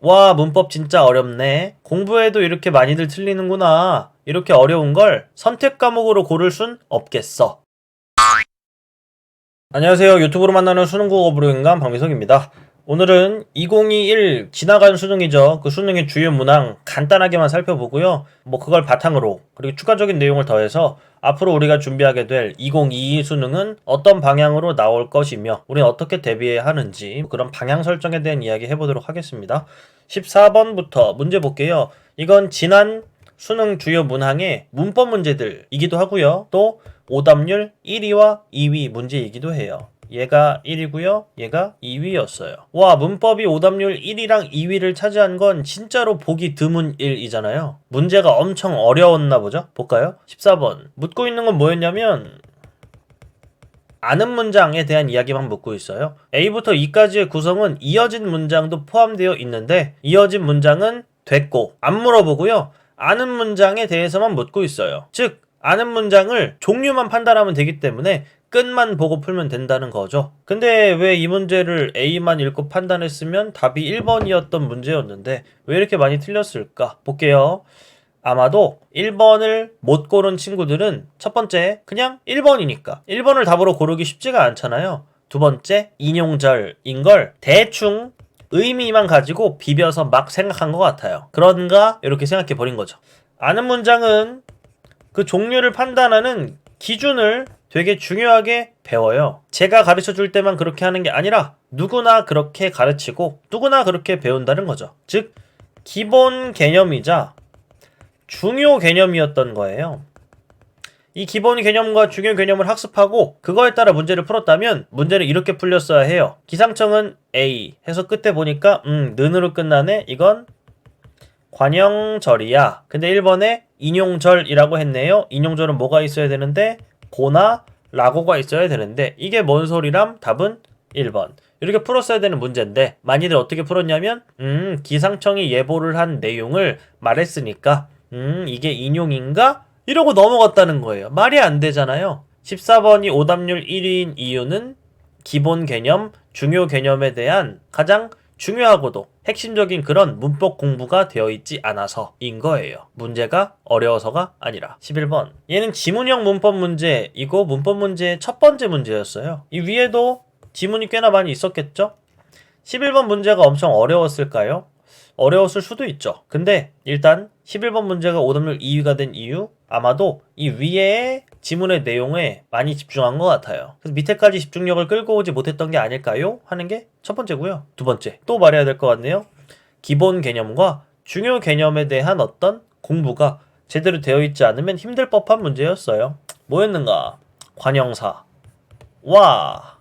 와, 문법 진짜 어렵네. 공부해도 이렇게 많이들 틀리는구나. 이렇게 어려운 걸 선택 과목으로 고를 순 없겠어. 안녕하세요. 유튜브로 만나는 수능국어 불효인간 박미석입니다. 오늘은 2021 지나간 수능이죠. 그 수능의 주요 문항 간단하게만 살펴보고요. 그걸 바탕으로 그리고 추가적인 내용을 더해서 앞으로 우리가 준비하게 될 2022 수능은 어떤 방향으로 나올 것이며 우리는 어떻게 대비해야 하는지 그런 방향 설정에 대한 이야기 해보도록 하겠습니다. 14번부터 문제 볼게요. 이건 지난 수능 주요 문항의 문법 문제들이기도 하고요. 또 오답률 1위와 2위 문제이기도 해요. 얘가 1위고요. 얘가 2위였어요. 와, 문법이 오답률 1위랑 2위를 차지한 건 진짜로 보기 드문 일이잖아요. 문제가 엄청 어려웠나 보죠? 볼까요? 14번. 묻고 있는 건 뭐였냐면 아는 문장에 대한 이야기만 묻고 있어요. A부터 E까지의 구성은 이어진 문장도 포함되어 있는데 이어진 문장은 됐고 안 물어보고요. 아는 문장에 대해서만 묻고 있어요. 즉 아는 문장을 종류만 판단하면 되기 때문에 끝만 보고 풀면 된다는 거죠. 근데 왜 이 문제를 A만 읽고 판단했으면 답이 1번이었던 문제였는데 왜 이렇게 많이 틀렸을까? 볼게요. 아마도 1번을 못 고른 친구들은 첫 번째 그냥 1번이니까 1번을 답으로 고르기 쉽지가 않잖아요. 두 번째 인용절인 걸 대충 의미만 가지고 비벼서 막 생각한 것 같아요. 그런가 이렇게 생각해 버린 거죠. 아는 문장은 그 종류를 판단하는 기준을 되게 중요하게 배워요. 제가 가르쳐 줄 때만 그렇게 하는 게 아니라 누구나 그렇게 가르치고 누구나 그렇게 배운다는 거죠. 즉 기본 개념이자 중요 개념이었던 거예요. 이 기본 개념과 중요 개념을 학습하고 그거에 따라 문제를 풀었다면 문제를 이렇게 풀렸어야 해요. 기상청은 A 해서 끝에 보니까 는으로 끝나네. 이건 관형절이야. 근데 1번에 인용절이라고 했네요. 인용절은 뭐가 있어야 되는데 고나 라고가 있어야 되는데 이게 뭔 소리람? 답은 1번. 이렇게 풀었어야 되는 문제인데 많이들 어떻게 풀었냐면 기상청이 예보를 한 내용을 말했으니까 이게 인용인가? 이러고 넘어갔다는 거예요. 말이 안 되잖아요. 14번이 오답률 1위인 이유는 기본 개념, 중요 개념에 대한 가장 중요하고도 핵심적인 그런 문법 공부가 되어 있지 않아서인 거예요. 문제가 어려워서가 아니라. 11번. 얘는 지문형 문법 문제이고 문법 문제의 첫 번째 문제였어요. 이 위에도 지문이 꽤나 많이 있었겠죠? 11번 문제가 엄청 어려웠을까요? 어려웠을 수도 있죠. 근데 일단 11번 문제가 오답률 2위가 된 이유 아마도 이 위에 지문의 내용에 많이 집중한 것 같아요. 그래서 밑에까지 집중력을 끌고 오지 못했던 게 아닐까요? 하는 게 첫 번째고요. 두 번째 또 말해야 될 것 같네요. 기본 개념과 중요 개념에 대한 어떤 공부가 제대로 되어 있지 않으면 힘들 법한 문제였어요. 뭐였는가? 관형사 와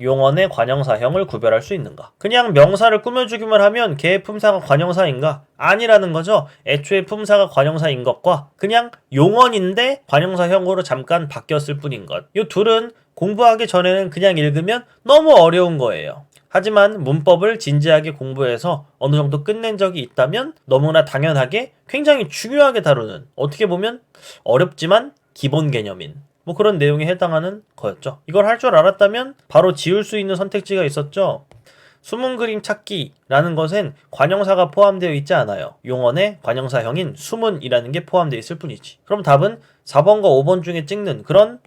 용언의 관형사형을 구별할 수 있는가? 그냥 명사를 꾸며주기만 하면 걔의 품사가 관형사인가? 아니라는 거죠. 애초에 품사가 관형사인 것과 그냥 용언인데 관형사형으로 잠깐 바뀌었을 뿐인 것. 이 둘은 공부하기 전에는 그냥 읽으면 너무 어려운 거예요. 하지만 문법을 진지하게 공부해서 어느 정도 끝낸 적이 있다면 너무나 당연하게 굉장히 중요하게 다루는 어떻게 보면 어렵지만 기본 개념인 그런 내용에 해당하는 거였죠. 이걸 할 줄 알았다면 바로 지울 수 있는 선택지가 있었죠. 숨은 그림 찾기라는 것엔 관형사가 포함되어 있지 않아요. 용언의 관형사형인 숨은이라는 게 포함되어 있을 뿐이지. 그럼 답은 4번과 5번 중에 찍는 그런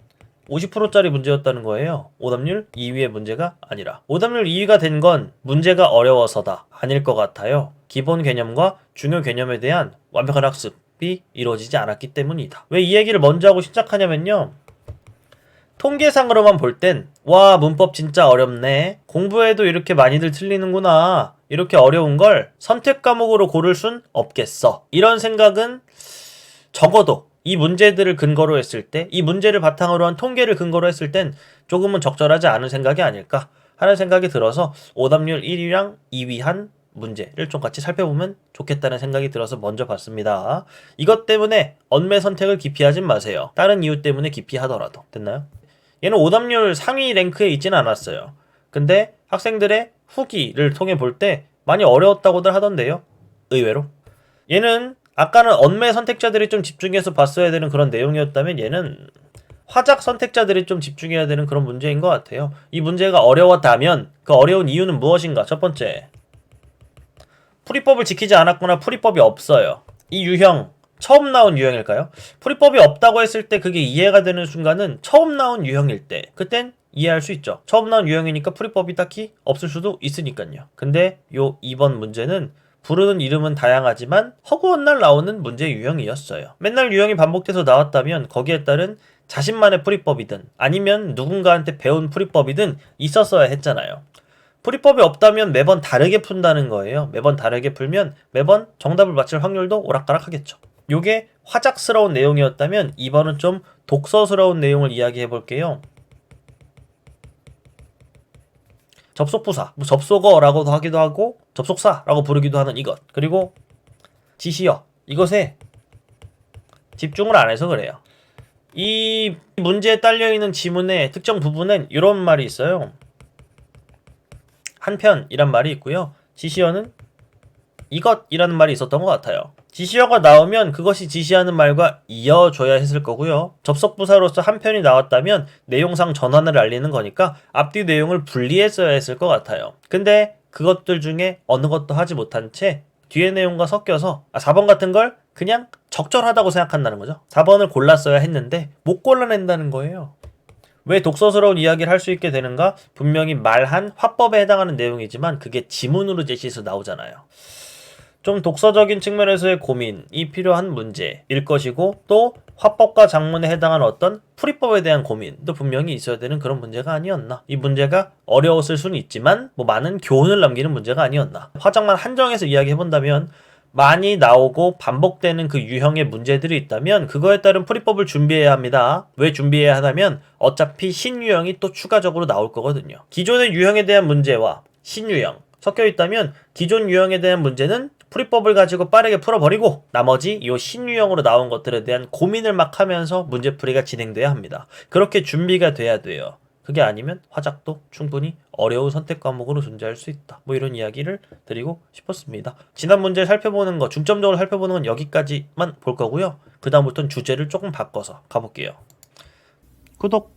50%짜리 문제였다는 거예요. 오답률 2위의 문제가 아니라. 오답률 2위가 된 건 문제가 어려워서다. 아닐 것 같아요. 기본 개념과 중요 개념에 대한 완벽한 학습이 이루어지지 않았기 때문이다. 왜 이 얘기를 먼저 하고 시작하냐면요. 통계상으로만 볼 땐 와, 문법 진짜 어렵네. 공부해도 이렇게 많이들 틀리는구나. 이렇게 어려운 걸 선택 과목으로 고를 순 없겠어. 이런 생각은 적어도 이 문제들을 근거로 했을 때, 이 문제를 바탕으로 한 통계를 근거로 했을 땐 조금은 적절하지 않은 생각이 아닐까 하는 생각이 들어서 오답률 1위랑 2위 한 문제를 좀 같이 살펴보면 좋겠다는 생각이 들어서 먼저 봤습니다. 이것 때문에 언매 선택을 기피하진 마세요. 다른 이유 때문에 기피하더라도. 됐나요? 얘는 오답률 상위 랭크에 있지는 않았어요. 근데 학생들의 후기를 통해 볼 때 많이 어려웠다고들 하던데요. 의외로. 얘는 아까는 언매 선택자들이 좀 집중해서 봤어야 되는 그런 내용이었다면 얘는 화작 선택자들이 좀 집중해야 되는 그런 문제인 것 같아요. 이 문제가 어려웠다면 그 어려운 이유는 무엇인가? 첫 번째, 풀이법을 지키지 않았거나 풀이법이 없어요. 이 유형 처음 나온 유형일까요? 풀이법이 없다고 했을 때 그게 이해가 되는 순간은 처음 나온 유형일 때, 그땐 이해할 수 있죠. 처음 나온 유형이니까 풀이법이 딱히 없을 수도 있으니까요. 근데 요 2번 문제는 부르는 이름은 다양하지만 허구한 날 나오는 문제 유형이었어요. 맨날 유형이 반복돼서 나왔다면 거기에 따른 자신만의 풀이법이든 아니면 누군가한테 배운 풀이법이든 있었어야 했잖아요. 풀이법이 없다면 매번 다르게 푼다는 거예요. 매번 다르게 풀면 매번 정답을 맞힐 확률도 오락가락하겠죠. 요게 화작스러운 내용이었다면 2번은 좀 독서스러운 내용을 이야기해 볼게요. 접속부사, 뭐 접속어라고도 하기도 하고 접속사라고 부르기도 하는 이것, 그리고 지시어, 이것에 집중을 안 해서 그래요. 이 문제에 딸려있는 지문의 특정 부분엔 이런 말이 있어요. 한편이란 말이 있고요. 지시어는 이것이라는 말이 있었던 것 같아요. 지시어가 나오면 그것이 지시하는 말과 이어져야 했을 거고요. 접속부사로서 한편이 나왔다면 내용상 전환을 알리는 거니까 앞뒤 내용을 분리했어야 했을 것 같아요. 근데 그것들 중에 어느 것도 하지 못한 채 뒤에 내용과 섞여서 4번 같은 걸 그냥 적절하다고 생각한다는 거죠. 4번을 골랐어야 했는데 못 골라낸다는 거예요. 왜 독서스러운 이야기를 할 수 있게 되는가? 분명히 말한 화법에 해당하는 내용이지만 그게 지문으로 제시해서 나오잖아요. 좀 독서적인 측면에서의 고민이 필요한 문제일 것이고, 또 화법과 작문에 해당하는 어떤 풀이법에 대한 고민도 분명히 있어야 되는 그런 문제가 아니었나. 이 문제가 어려웠을 수는 있지만 많은 교훈을 남기는 문제가 아니었나. 화작만 한정해서 이야기해본다면 많이 나오고 반복되는 그 유형의 문제들이 있다면 그거에 따른 풀이법을 준비해야 합니다. 왜 준비해야 하냐면 어차피 신유형이 또 추가적으로 나올 거거든요. 기존의 유형에 대한 문제와 신유형 섞여 있다면 기존 유형에 대한 문제는 풀이법을 가지고 빠르게 풀어버리고 나머지 이 신유형으로 나온 것들에 대한 고민을 막 하면서 문제풀이가 진행돼야 합니다. 그렇게 준비가 돼야 돼요. 그게 아니면 화작도 충분히 어려운 선택 과목으로 존재할 수 있다. 이런 이야기를 드리고 싶었습니다. 지난 문제 살펴보는 거, 중점적으로 살펴보는 건 여기까지만 볼 거고요. 그 다음부터는 주제를 조금 바꿔서 가볼게요. 구독,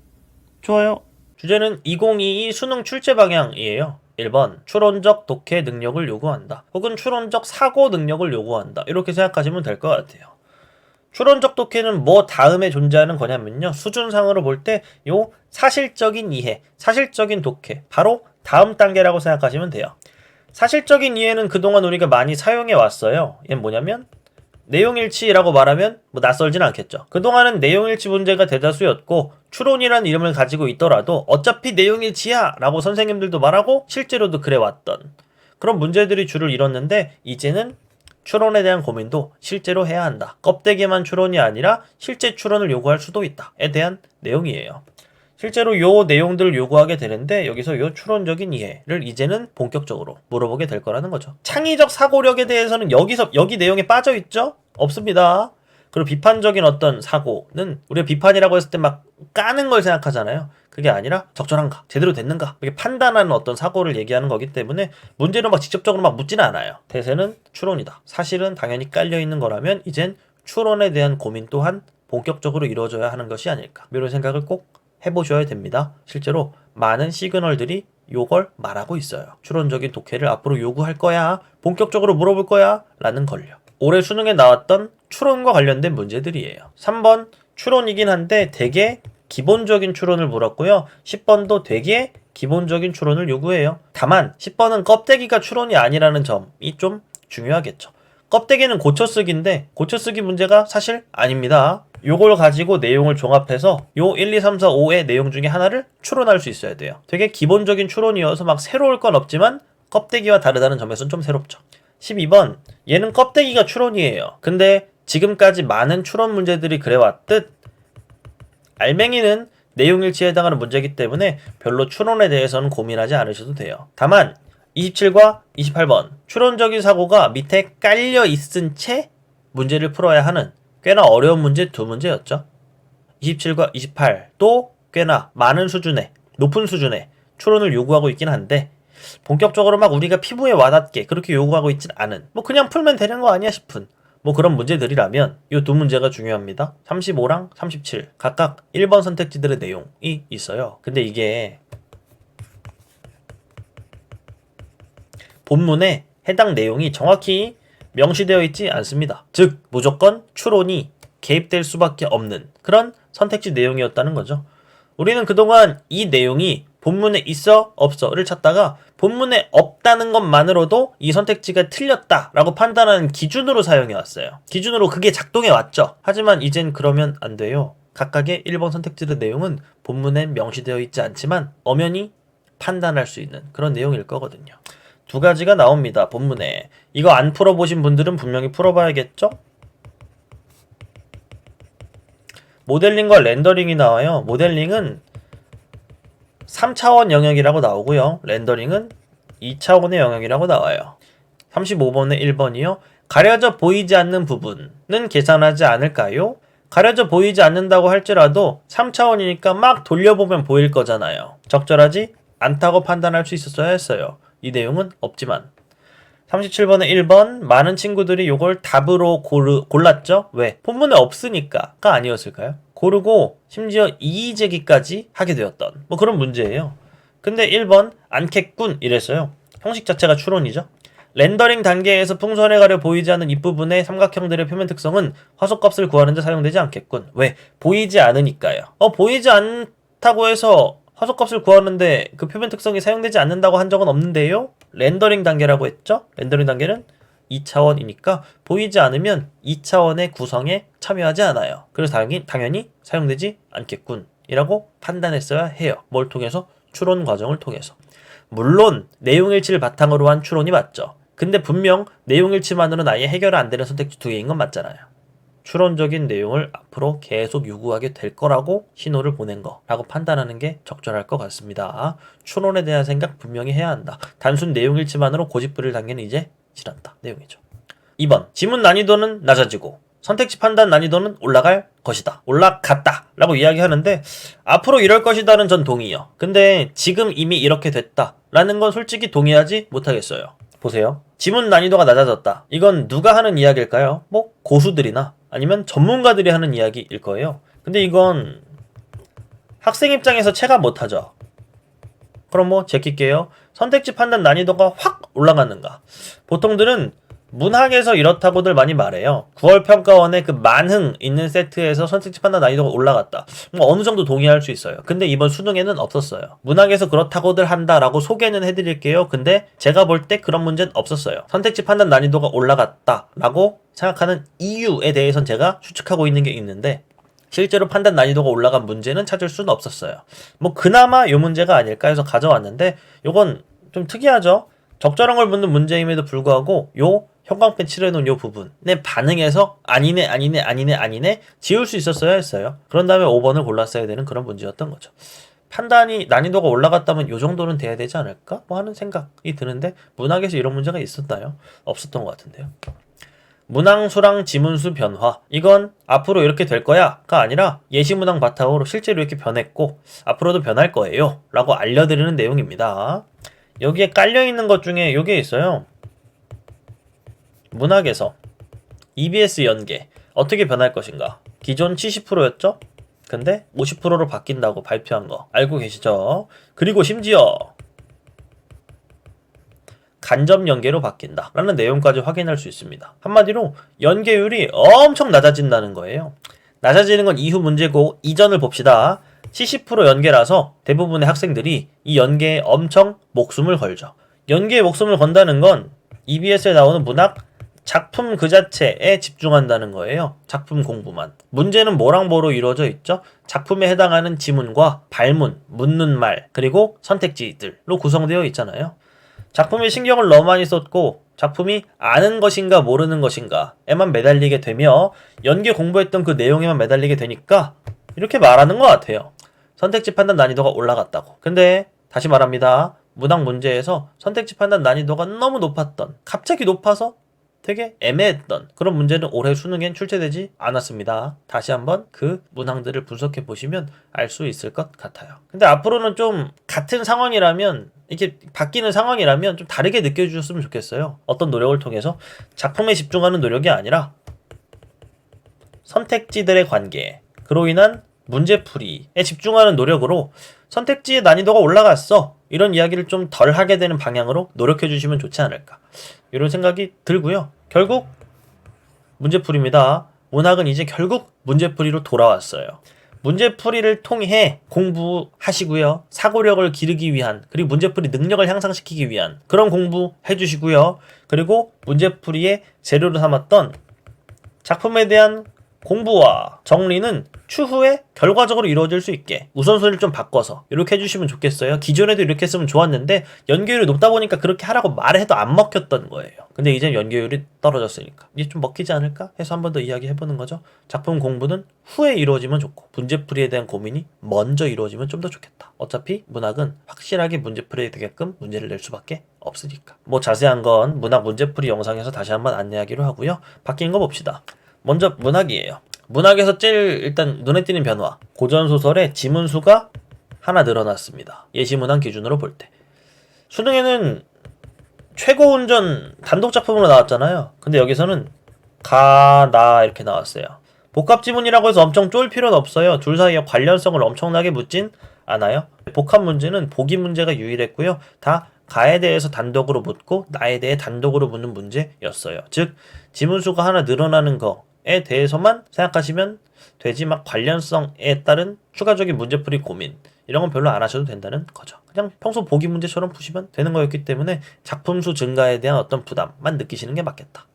좋아요. 주제는 2022 수능 출제 방향이에요. 1번 추론적 독해 능력을 요구한다. 혹은 추론적 사고 능력을 요구한다. 이렇게 생각하시면 될 것 같아요. 추론적 독해는 뭐 다음에 존재하는 거냐면요. 수준상으로 볼 때 요 사실적인 이해, 사실적인 독해, 바로 다음 단계라고 생각하시면 돼요. 사실적인 이해는 그동안 우리가 많이 사용해 왔어요. 얘는 뭐냐면 내용일치라고 말하면 낯설진 않겠죠. 그동안은 내용일치 문제가 대다수였고 추론이라는 이름을 가지고 있더라도 어차피 내용일치야 라고 선생님들도 말하고 실제로도 그래왔던 그런 문제들이 줄을 이뤘는데, 이제는 추론에 대한 고민도 실제로 해야 한다. 껍데기만 추론이 아니라 실제 추론을 요구할 수도 있다에 대한 내용이에요. 실제로 요 내용들을 요구하게 되는데 여기서 요 추론적인 이해를 이제는 본격적으로 물어보게 될 거라는 거죠. 창의적 사고력에 대해서는 여기 내용에 빠져 있죠? 없습니다. 그리고 비판적인 어떤 사고는 우리가 비판이라고 했을 때 막 까는 걸 생각하잖아요. 그게 아니라 적절한가, 제대로 됐는가, 이렇게 판단하는 어떤 사고를 얘기하는 거기 때문에 문제를 직접적으로 묻지는 않아요. 대세는 추론이다. 사실은 당연히 깔려있는 거라면 이젠 추론에 대한 고민 또한 본격적으로 이루어져야 하는 것이 아닐까, 이런 생각을 꼭 해보셔야 됩니다. 실제로 많은 시그널들이 요걸 말하고 있어요. 추론적인 독해를 앞으로 요구할 거야, 본격적으로 물어볼 거야 라는 걸요. 올해 수능에 나왔던 추론과 관련된 문제들이에요. 3번 추론이긴 한데 되게 기본적인 추론을 물었고요. 10번도 되게 기본적인 추론을 요구해요. 다만 10번은 껍데기가 추론이 아니라는 점이 좀 중요하겠죠. 껍데기는 고쳐쓰기인데 고쳐쓰기 문제가 사실 아닙니다. 요걸 가지고 내용을 종합해서 요 1, 2, 3, 4, 5의 내용 중에 하나를 추론할 수 있어야 돼요. 되게 기본적인 추론이어서 새로울 건 없지만 껍데기와 다르다는 점에서는 좀 새롭죠. 12번 얘는 껍데기가 추론이에요. 근데 지금까지 많은 추론 문제들이 그래왔듯 알맹이는 내용일치에 해당하는 문제이기 때문에 별로 추론에 대해서는 고민하지 않으셔도 돼요. 다만 27과 28번 추론적인 사고가 밑에 깔려 있은 채 문제를 풀어야 하는 꽤나 어려운 문제 두 문제였죠. 27과 28도 꽤나 많은 수준의, 높은 수준의 추론을 요구하고 있긴 한데 본격적으로 우리가 피부에 와닿게 그렇게 요구하고 있진 않은, 그냥 풀면 되는 거 아니야 싶은 그런 문제들이라면 이 두 문제가 중요합니다. 35랑 37 각각 1번 선택지들의 내용이 있어요. 근데 이게 본문에 해당 내용이 정확히 명시되어 있지 않습니다. 즉 무조건 추론이 개입될 수밖에 없는 그런 선택지 내용이었다는 거죠. 우리는 그동안 이 내용이 본문에 있어 없어를 찾다가 본문에 없다는 것만으로도 이 선택지가 틀렸다라고 판단하는 기준으로 사용해 왔어요. 기준으로 그게 작동해 왔죠. 하지만 이젠 그러면 안 돼요. 각각의 1번 선택지의 내용은 본문엔 명시되어 있지 않지만 엄연히 판단할 수 있는 그런 내용일 거거든요. 두 가지가 나옵니다. 본문에. 이거 안 풀어보신 분들은 분명히 풀어봐야겠죠? 모델링과 렌더링이 나와요. 모델링은 3차원 영역이라고 나오고요. 렌더링은 2차원의 영역이라고 나와요. 35번의 1번이요. 가려져 보이지 않는 부분은 계산하지 않을까요? 가려져 보이지 않는다고 할지라도 3차원이니까 막 돌려보면 보일 거잖아요. 적절하지 않다고 판단할 수 있었어야 했어요. 이 내용은 없지만. 37번의 1번 많은 친구들이 이걸 답으로 골랐죠? 왜? 본문에 없으니까가 아니었을까요? 고르고 심지어 이의제기까지 하게 되었던 뭐 그런 문제예요. 근데 1번 않겠군 이랬어요. 형식 자체가 추론이죠. 렌더링 단계에서 풍선에 가려 보이지 않는 윗부분의 삼각형들의 표면 특성은 화소값을 구하는 데 사용되지 않겠군. 왜? 보이지 않으니까요. 보이지 않다고 해서 화소값을 구하는데 그 표면 특성이 사용되지 않는다고 한 적은 없는데요. 렌더링 단계라고 했죠. 렌더링 단계는 2차원이니까 보이지 않으면 2차원의 구성에 참여하지 않아요. 그래서 당연히 사용되지 않겠군 이라고 판단했어야 해요. 뭘 통해서? 추론 과정을 통해서. 물론 내용일치를 바탕으로 한 추론이 맞죠. 근데 분명 내용일치만으로는 아예 해결 안 되는 선택지 두 개인 건 맞잖아요. 추론적인 내용을 앞으로 계속 요구하게 될 거라고 신호를 보낸 거라고 판단하는 게 적절할 것 같습니다. 추론에 대한 생각 분명히 해야 한다. 단순 내용일치만으로 고집부릴 단계는 이제 지났다. 내용이죠. 2번 지문 난이도는 낮아지고 선택지 판단 난이도는 올라갈 것이다. 올라갔다 라고 이야기하는데 앞으로 이럴 것이다는 전 동의요. 근데 지금 이미 이렇게 됐다 라는 건 솔직히 동의하지 못하겠어요. 보세요. 지문 난이도가 낮아졌다. 이건 누가 하는 이야기일까요? 뭐 고수들이나 아니면 전문가들이 하는 이야기일 거예요. 근데 이건 학생 입장에서 체감 못하죠. 그럼 뭐 제낄게요. 선택지 판단 난이도가 확 올라갔는가? 보통들은 문학에서 이렇다고들 많이 말해요. 9월 평가원의 그 만흥 있는 세트에서 선택지 판단 난이도가 올라갔다. 뭐 어느 정도 동의할 수 있어요. 근데 이번 수능에는 없었어요. 문학에서 그렇다고들 한다라고 소개는 해드릴게요. 근데 제가 볼 때 그런 문제는 없었어요. 선택지 판단 난이도가 올라갔다라고 생각하는 이유에 대해서는 제가 추측하고 있는 게 있는데 실제로 판단 난이도가 올라간 문제는 찾을 수는 없었어요. 뭐 그나마 이 문제가 아닐까 해서 가져왔는데 요건 좀 특이하죠. 적절한 걸 묻는 문제임에도 불구하고 요 형광펜 칠해놓은 요 부분에 반응해서 아니네 지울 수 있었어야 했어요. 그런 다음에 5번을 골랐어야 되는 그런 문제였던 거죠. 판단이 난이도가 올라갔다면 요 정도는 돼야 되지 않을까? 뭐 하는 생각이 드는데 문학에서 이런 문제가 있었나요? 없었던 것 같은데요. 문항, 수랑, 지문수 변화 이건 앞으로 이렇게 될 거야 가 아니라 예시문항 바탕으로 실제로 이렇게 변했고 앞으로도 변할 거예요 라고 알려드리는 내용입니다. 여기에 깔려있는 것 중에 요게 있어요. 문학에서 EBS 연계 어떻게 변할 것인가. 기존 70%였죠? 근데 50%로 바뀐다고 발표한 거 알고 계시죠? 그리고 심지어 간접 연계로 바뀐다 라는 내용까지 확인할 수 있습니다. 한마디로 연계율이 엄청 낮아진다는 거예요. 낮아지는 건 이후 문제고 이전을 봅시다. 70% 연계라서 대부분의 학생들이 이 연계에 엄청 목숨을 걸죠. 연계에 목숨을 건다는 건 EBS에 나오는 문학 작품 그 자체에 집중한다는 거예요. 작품 공부만. 문제는 뭐랑 뭐로 이루어져 있죠? 작품에 해당하는 지문과 발문, 묻는 말, 그리고 선택지들로 구성되어 있잖아요. 작품에 신경을 너무 많이 썼고 작품이 아는 것인가 모르는 것인가에만 매달리게 되며 연계 공부했던 그 내용에만 매달리게 되니까 이렇게 말하는 것 같아요. 선택지 판단 난이도가 올라갔다고. 근데 다시 말합니다. 문학 문제에서 선택지 판단 난이도가 너무 높았던, 갑자기 높아서 되게 애매했던 그런 문제는 올해 수능엔 출제되지 않았습니다. 다시 한번 그 문항들을 분석해 보시면 알 수 있을 것 같아요. 근데 앞으로는 좀 같은 상황이라면 이렇게 바뀌는 상황이라면 좀 다르게 느껴주셨으면 좋겠어요. 어떤 노력을 통해서 작품에 집중하는 노력이 아니라 선택지들의 관계, 그로 인한 문제풀이에 집중하는 노력으로 선택지의 난이도가 올라갔어. 이런 이야기를 좀 덜 하게 되는 방향으로 노력해 주시면 좋지 않을까. 이런 생각이 들고요. 결국 문제풀이입니다. 문학은 이제 결국 문제풀이로 돌아왔어요. 문제풀이를 통해 공부하시고요. 사고력을 기르기 위한, 그리고 문제풀이 능력을 향상시키기 위한 그런 공부 해주시고요. 그리고 문제풀이의 재료로 삼았던 작품에 대한 공부와 정리는 추후에 결과적으로 이루어질 수 있게 우선순위를 좀 바꿔서 이렇게 해주시면 좋겠어요. 기존에도 이렇게 했으면 좋았는데 연계율이 높다 보니까 그렇게 하라고 말해도 안 먹혔던 거예요. 근데 이제 연계율이 떨어졌으니까 이제 좀 먹히지 않을까 해서 한 번 더 이야기해보는 거죠. 작품 공부는 후에 이루어지면 좋고 문제풀이에 대한 고민이 먼저 이루어지면 좀 더 좋겠다. 어차피 문학은 확실하게 문제풀이에 되게끔 문제를 낼 수밖에 없으니까. 뭐 자세한 건 문학 문제풀이 영상에서 다시 한번 안내하기로 하고요. 바뀐 거 봅시다. 먼저 문학이에요. 문학에서 제일 일단 눈에 띄는 변화. 고전소설의 지문수가 하나 늘어났습니다. 예시문학 기준으로 볼 때. 수능에는 최고운전 단독작품으로 나왔잖아요. 근데 여기서는 가, 나 이렇게 나왔어요. 복합지문이라고 해서 엄청 쫄 필요는 없어요. 둘 사이에 관련성을 엄청나게 묻진 않아요. 복합 문제는 보기 문제가 유일했고요. 다 가에 대해서 단독으로 묻고 나에 대해 단독으로 묻는 문제였어요. 즉 지문수가 하나 늘어나는 거에 대해서만 생각하시면 되지 막 관련성에 따른 추가적인 문제풀이 고민 이런 건 별로 안 하셔도 된다는 거죠. 그냥 평소 보기 문제처럼 푸시면 되는 거였기 때문에 작품 수 증가에 대한 어떤 부담만 느끼시는 게 맞겠다.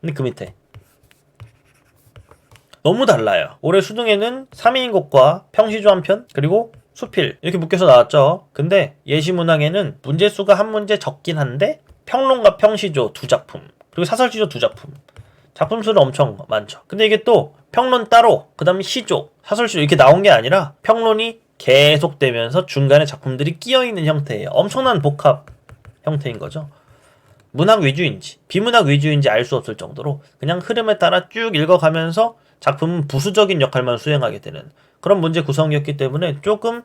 근데 그 밑에 너무 달라요. 올해 수능에는 3위인 것과 평시조 한 편 그리고 수필 이렇게 묶여서 나왔죠. 근데 예시문항에는 문제수가 한 문제 적긴 한데 평론가 평시조 두 작품 그리고 사설시조 두 작품 작품 수는 엄청 많죠. 근데 이게 또 평론 따로 그 다음에 시조 사설시조 이렇게 나온 게 아니라 평론이 계속되면서 중간에 작품들이 끼어있는 형태예요. 엄청난 복합 형태인 거죠. 문학 위주인지 비문학 위주인지 알 수 없을 정도로 그냥 흐름에 따라 쭉 읽어가면서 작품은 부수적인 역할만 수행하게 되는 그런 문제 구성이었기 때문에 조금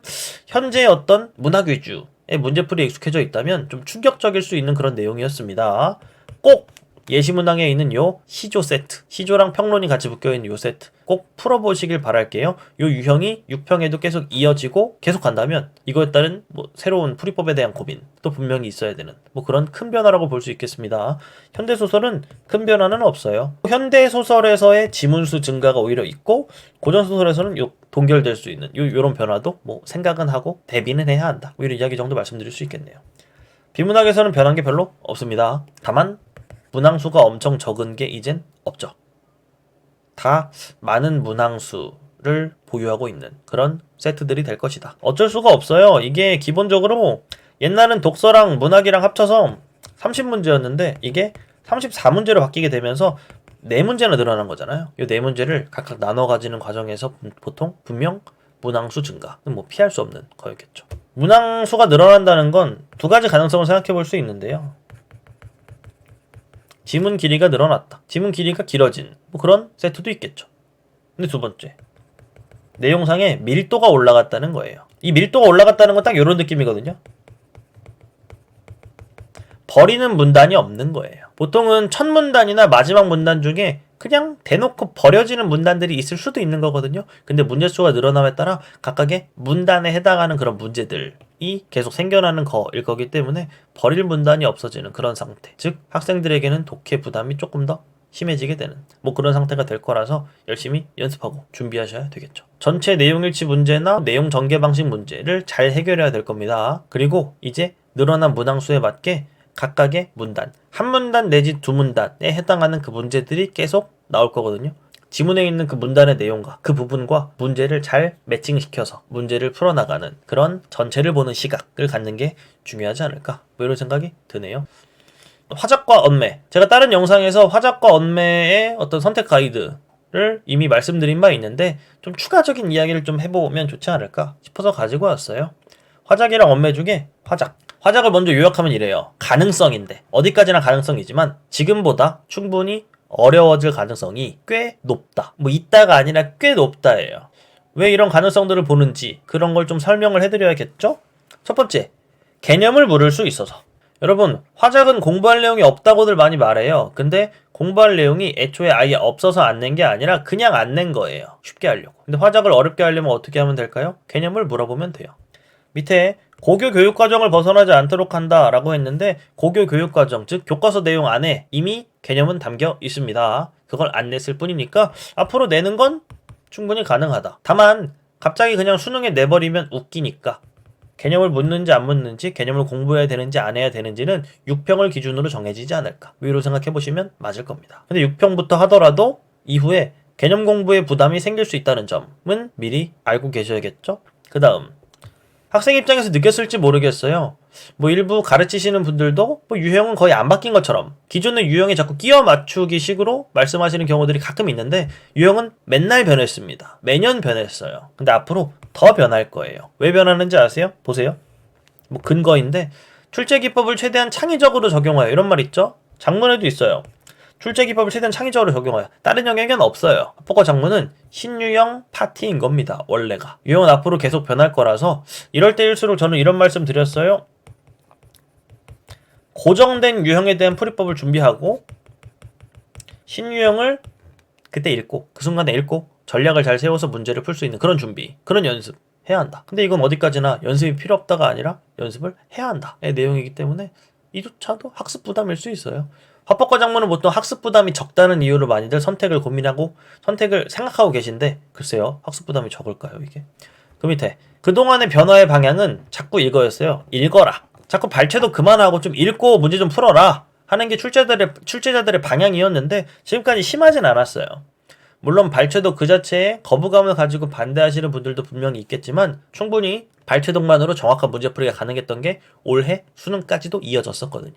현재의 어떤 문학 위주의 문제풀이에 익숙해져 있다면 좀 충격적일 수 있는 그런 내용이었습니다. 꼭 예시문항에 있는 요 시조 세트, 시조랑 평론이 같이 묶여있는 요 세트 꼭 풀어보시길 바랄게요. 요 유형이 6평에도 계속 이어지고 계속 간다면 이거에 따른 뭐 새로운 풀이법에 대한 고민도 분명히 있어야 되는 뭐 그런 큰 변화라고 볼 수 있겠습니다. 현대소설은 큰 변화는 없어요. 현대소설에서의 지문수 증가가 오히려 있고 고전소설에서는 요 동결될 수 있는 요런 변화도 뭐 생각은 하고 대비는 해야 한다. 뭐 이런 이야기 정도 말씀드릴 수 있겠네요. 비문학에서는 변한 게 별로 없습니다. 다만 문항수가 엄청 적은 게 이젠 없죠. 다 많은 문항수를 보유하고 있는 그런 세트들이 될 것이다. 어쩔 수가 없어요. 이게 기본적으로 옛날은 독서랑 문학이랑 합쳐서 30문제였는데 이게 34문제로 바뀌게 되면서 4문제나 늘어난 거잖아요. 이 4문제를 각각 나눠 가지는 과정에서 보통 분명 문항수 증가는 뭐 피할 수 없는 거였겠죠. 문항수가 늘어난다는 건 두 가지 가능성을 생각해 볼 수 있는데요. 지문 길이가 늘어났다. 지문 길이가 길어진 뭐 그런 세트도 있겠죠. 근데 두 번째 내용상의 밀도가 올라갔다는 거예요. 이 밀도가 올라갔다는 건 딱 이런 느낌이거든요. 버리는 문단이 없는 거예요. 보통은 첫 문단이나 마지막 문단 중에 그냥 대놓고 버려지는 문단들이 있을 수도 있는 거거든요. 근데 문제수가 늘어남에 따라 각각의 문단에 해당하는 그런 문제들이 계속 생겨나는 거일 거기 때문에 버릴 문단이 없어지는 그런 상태. 즉 학생들에게는 독해 부담이 조금 더 심해지게 되는 뭐 그런 상태가 될 거라서 열심히 연습하고 준비하셔야 되겠죠. 전체 내용일치 문제나 내용 전개 방식 문제를 잘 해결해야 될 겁니다. 그리고 이제 늘어난 문항수에 맞게 각각의 문단, 한 문단 내지 두 문단에 해당하는 그 문제들이 계속 나올 거거든요. 지문에 있는 그 문단의 내용과 그 부분과 문제를 잘 매칭시켜서 문제를 풀어나가는 그런 전체를 보는 시각을 갖는 게 중요하지 않을까 뭐 이런 생각이 드네요. 화작과 언매, 제가 다른 영상에서 화작과 언매의 어떤 선택 가이드를 이미 말씀드린 바 있는데 좀 추가적인 이야기를 좀 해보면 좋지 않을까 싶어서 가지고 왔어요. 화작이랑 언매 중에 화작을 먼저 요약하면 이래요. 가능성인데 어디까지나 가능성이지만 지금보다 충분히 어려워질 가능성이 꽤 높다. 뭐 있다가 아니라 꽤 높다예요. 왜 이런 가능성들을 보는지 그런 걸 좀 설명을 해드려야겠죠? 첫 번째, 개념을 물을 수 있어서. 여러분, 화작은 공부할 내용이 없다고들 많이 말해요. 근데 공부할 내용이 애초에 아예 없어서 안 낸 게 아니라 그냥 안 낸 거예요. 쉽게 하려고. 근데 화작을 어렵게 하려면 어떻게 하면 될까요? 개념을 물어보면 돼요. 밑에 고교 교육과정을 벗어나지 않도록 한다라고 했는데 고교 교육과정, 즉 교과서 내용 안에 이미 개념은 담겨 있습니다. 그걸 안 냈을 뿐이니까 앞으로 내는 건 충분히 가능하다. 다만 갑자기 그냥 수능에 내버리면 웃기니까 개념을 묻는지 안 묻는지, 개념을 공부해야 되는지 안 해야 되는지는 6평을 기준으로 정해지지 않을까. 위로 생각해보시면 맞을 겁니다. 근데 6평부터 하더라도 이후에 개념 공부에 부담이 생길 수 있다는 점은 미리 알고 계셔야겠죠? 그 다음 학생 입장에서 느꼈을지 모르겠어요. 뭐 일부 가르치시는 분들도 뭐 유형은 거의 안 바뀐 것처럼 기존의 유형에 자꾸 끼워 맞추기 식으로 말씀하시는 경우들이 가끔 있는데 유형은 맨날 변했습니다. 매년 변했어요. 근데 앞으로 더 변할 거예요. 왜 변하는지 아세요? 보세요. 뭐 근거인데 출제기법을 최대한 창의적으로 적용하여 이런 말 있죠? 작문에도 있어요. 출제기법을 최대한 창의적으로 적용하여 다른 영역에는 없어요. 합법과 작문은 신유형 파티인 겁니다. 원래가. 유형은 앞으로 계속 변할 거라서 이럴 때일수록 저는 이런 말씀 드렸어요. 고정된 유형에 대한 풀이법을 준비하고 신유형을 그때 읽고 그 순간에 읽고 전략을 잘 세워서 문제를 풀 수 있는 그런 준비, 그런 연습 해야 한다. 근데 이건 어디까지나 연습이 필요 없다가 아니라 연습을 해야 한다의 내용이기 때문에 이조차도 학습 부담일 수 있어요. 합법과 작문은 보통 학습 부담이 적다는 이유로 많이들 선택을 고민하고 선택을 생각하고 계신데 글쎄요, 학습 부담이 적을까요 이게? 그 밑에 그동안의 변화의 방향은 자꾸 이거였어요. 읽어라. 자꾸 발췌도 그만하고 좀 읽고 문제 좀 풀어라 하는 게 출제자들의 방향이었는데 지금까지 심하진 않았어요. 물론 발췌도 그 자체에 거부감을 가지고 반대하시는 분들도 분명히 있겠지만 충분히 발췌독만으로 정확한 문제풀이가 가능했던 게 올해 수능까지도 이어졌었거든요.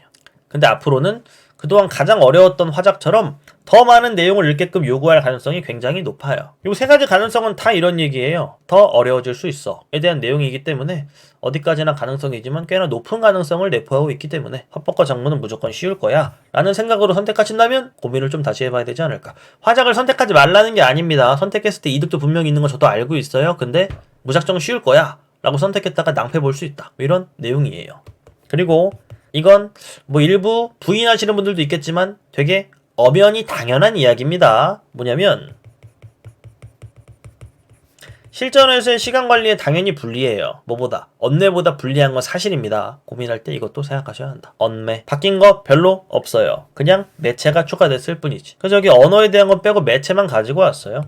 근데 앞으로는 그동안 가장 어려웠던 화작처럼 더 많은 내용을 읽게끔 요구할 가능성이 굉장히 높아요. 이 세 가지 가능성은 다 이런 얘기예요. 더 어려워질 수 있어에 대한 내용이기 때문에 어디까지나 가능성이지만 꽤나 높은 가능성을 내포하고 있기 때문에 합법과 작문은 무조건 쉬울 거야 라는 생각으로 선택하신다면 고민을 좀 다시 해봐야 되지 않을까. 화작을 선택하지 말라는 게 아닙니다. 선택했을 때 이득도 분명히 있는 거 저도 알고 있어요. 근데 무작정 쉬울 거야 라고 선택했다가 낭패 볼 수 있다, 이런 내용이에요. 그리고 이건 뭐 일부 부인하시는 분들도 있겠지만 되게 엄연히 당연한 이야기입니다. 뭐냐면 실전에서의 시간 관리에 당연히 불리해요. 뭐보다? 언매보다 불리한 건 사실입니다. 고민할 때 이것도 생각하셔야 한다. 언매. 바뀐 거 별로 없어요. 그냥 매체가 추가됐을 뿐이지. 그래서 여기 언어에 대한 건 빼고 매체만 가지고 왔어요.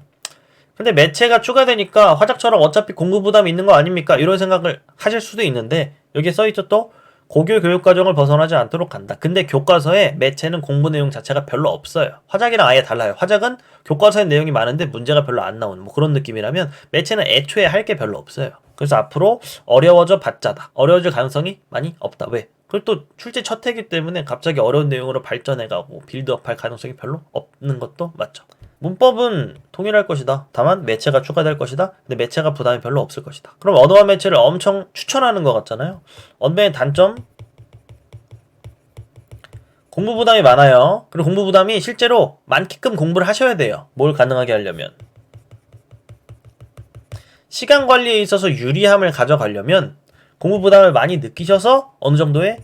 근데 매체가 추가되니까 화작처럼 어차피 공부 부담이 있는 거 아닙니까? 이런 생각을 하실 수도 있는데 여기에 써있죠 또? 고교 교육과정을 벗어나지 않도록 한다. 근데 교과서에 매체는 공부 내용 자체가 별로 없어요. 화작이랑 아예 달라요. 화작은 교과서에 내용이 많은데 문제가 별로 안 나오는 뭐 그런 느낌이라면 매체는 애초에 할 게 별로 없어요. 그래서 앞으로 어려워져 봤자다. 어려워질 가능성이 많이 없다. 왜? 그리고 또 출제 첫 해기 때문에 갑자기 어려운 내용으로 발전해가고 빌드업할 가능성이 별로 없는 것도 맞죠. 문법은 동일할 것이다. 다만 매체가 추가될 것이다. 근데 매체가 부담이 별로 없을 것이다. 그럼 언어와 매체를 엄청 추천하는 것 같잖아요. 언매의 단점? 공부 부담이 많아요. 그리고 공부 부담이 실제로 많게끔 공부를 하셔야 돼요. 뭘 가능하게 하려면. 시간 관리에 있어서 유리함을 가져가려면 공부 부담을 많이 느끼셔서 어느 정도의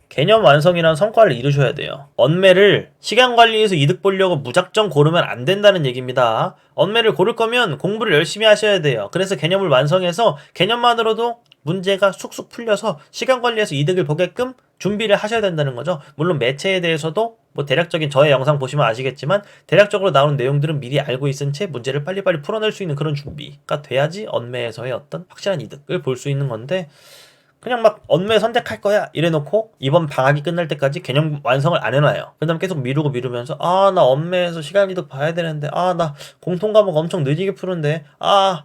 개념 완성이라는 성과를 이루셔야 돼요. 언매를 시간 관리에서 이득 보려고 무작정 고르면 안 된다는 얘기입니다. 언매를 고를 거면 공부를 열심히 하셔야 돼요. 그래서 개념을 완성해서 개념만으로도 문제가 쑥쑥 풀려서 시간 관리에서 이득을 보게끔 준비를 하셔야 된다는 거죠. 물론 매체에 대해서도 뭐 대략적인 저의 영상 보시면 아시겠지만 대략적으로 나오는 내용들은 미리 알고 있은 채 문제를 빨리빨리 풀어낼 수 있는 그런 준비가 돼야지 언매에서의 어떤 확실한 이득을 볼 수 있는 건데 그냥 막 언매 선택할 거야 이래놓고 이번 방학이 끝날 때까지 개념 완성을 안 해놔요. 그 다음 계속 미루면서 나 언매에서 시간 이득 봐야 되는데 나 공통과목 엄청 느리게 푸는데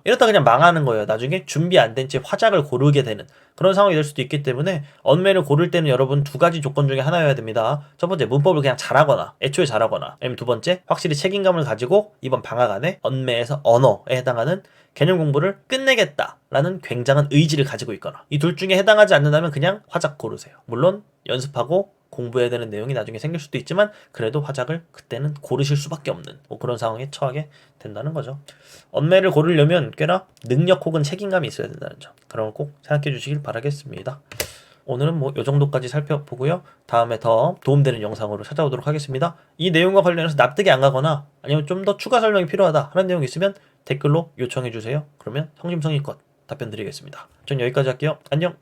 이러다 그냥 망하는 거예요. 나중에 준비 안 된 채 화작을 고르게 되는 그런 상황이 될 수도 있기 때문에 언매를 고를 때는 여러분 두 가지 조건 중에 하나여야 됩니다. 첫 번째, 문법을 그냥 잘하거나 애초에 잘하거나, 아니면 두 번째, 확실히 책임감을 가지고 이번 방학 안에 언매에서 언어에 해당하는 개념 공부를 끝내겠다라는 굉장한 의지를 가지고 있거나, 이 둘 중에 해당하지 않는다면 그냥 화작 고르세요. 물론 연습하고 공부해야 되는 내용이 나중에 생길 수도 있지만 그래도 화작을 그때는 고르실 수밖에 없는 뭐 그런 상황에 처하게 된다는 거죠. 언매를 고르려면 꽤나 능력 혹은 책임감이 있어야 된다는 점, 그런 걸 꼭 생각해 주시길 바라겠습니다. 오늘은 뭐 요 정도까지 살펴보고요. 다음에 더 도움되는 영상으로 찾아오도록 하겠습니다. 이 내용과 관련해서 납득이 안 가거나 아니면 좀 더 추가 설명이 필요하다 하는 내용이 있으면 댓글로 요청해 주세요. 그러면 성심성의껏 답변 드리겠습니다. 전 여기까지 할게요. 안녕.